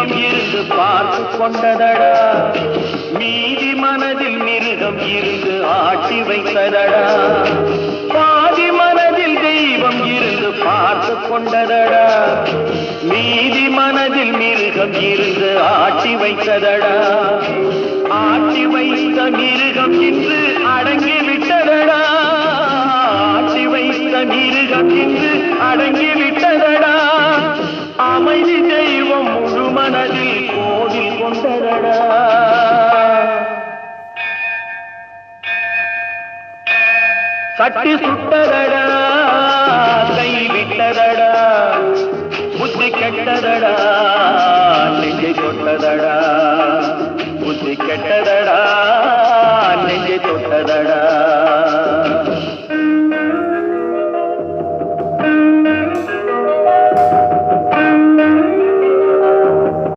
தெய்வம் இருந்து பார்த்து கொண்டதடா, மீதி மனதில் மிருகம் இருந்து ஆட்டி வைத்ததடா. பாதி மனதில் தெய்வம் இருந்து பார்த்து கொண்டதடா, மீதி மனதில் மிருகம் இருந்து ஆட்டி வைத்ததடா. ஆட்டி வைத்த மிருகம் இன்று அடங்கி விட்டதடா, ஆட்டி வைத்த மிருகம் இன்று அடங்கி விட்டதடா. அமைதி தெய்வம் முழு மனதில் கோவில் கொண்டதடா. சட்டி சுட்டதடா, கை விட்டதடா, புத்தி கெட்டதடா.